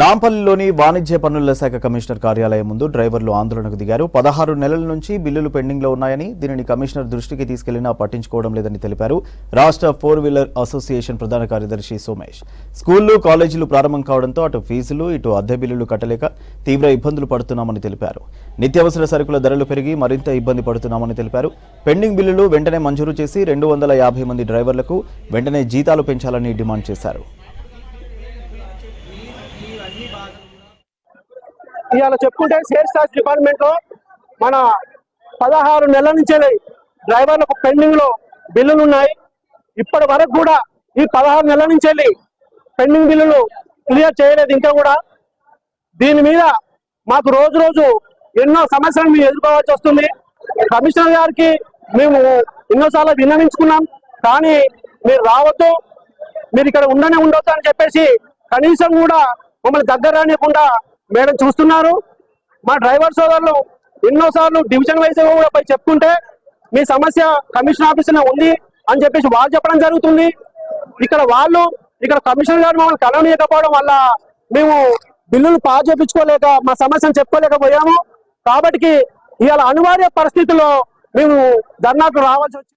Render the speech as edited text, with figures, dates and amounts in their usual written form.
నాంపల్లిలోని వాణిజ్య పన్నుల శాఖ కమిషనర్ కార్యాలయం ముందు డ్రైవర్లు ఆందోళనకు దిగారు. 16 నెలల నుంచి బిల్లులు పెండింగ్లో ఉన్నాయని, దీనిని కమిషనర్ దృష్టికి తీసుకెళ్లినా పట్టించుకోవడం లేదని తెలిపారు. రాష్ట్ర 4 వీలర్ అసోసియేషన్ ప్రధాన కార్యదర్శి సోమేష్ స్కూళ్లు, కాలేజీలు ప్రారంభం కావడంతో అటు ఫీజులు, ఇటు అద్దె బిల్లులు కట్టలేక తీవ్ర ఇబ్బందులు పడుతున్నామని తెలిపారు. నిత్యావసర సరుకుల ధరలు పెరిగి మరింత ఇబ్బంది పడుతున్నామని తెలిపారు. పెండింగ్ బిల్లులు వెంటనే మంజూరు చేసి 250 మంది డ్రైవర్లకు వెంటనే జీతాలు పెంచాలని డిమాండ్ చేశారు. ఇవాళ చెప్పుకుంటే సేల్స్ టాక్స్ డిపార్ట్మెంట్ లో మన 16 నెలల నుంచి డ్రైవర్లకు పెండింగ్ లో బిల్లులు ఉన్నాయి. ఇప్పటి వరకు కూడా ఈ 16 నెలల నుంచి పెండింగ్ బిల్లులు క్లియర్ చేయలేదు. ఇంకా కూడా దీని మీద మాకు రోజు రోజు ఎన్నో సమస్యలు మేము ఎదుర్కోవాల్సి వస్తుంది. కమిషనర్ గారికి మేము ఎన్నోసార్లు విన్నవించుకున్నాం, కానీ మీరు రావద్దు, మీరు ఇక్కడ ఉండొద్దు అని చెప్పేసి కనీసం కూడా మమ్మల్ని దగ్గర రానియకుండా మేడం చూస్తున్నారు. మా డ్రైవర్ సోదరులు ఎన్నోసార్లు డివిజన్ వైజ్ కూడా పోయి చెప్పుకుంటే మీ సమస్య కమిషన్ ఆఫీసులో ఉంది అని చెప్పేసి వాళ్ళు చెప్పడం జరుగుతుంది. ఇక్కడ కమిషనర్ గారు మమ్మల్ని కలవనీయకపోవడం వల్ల మేము బిల్లులు పాస్ చేయించుకోలేక మా సమస్యను చెప్పుకోలేకపోయాము. కాబట్టి ఇవాళ అనివార్య పరిస్థితుల్లో మేము ధర్నాకు రావాల్సి వచ్చింది.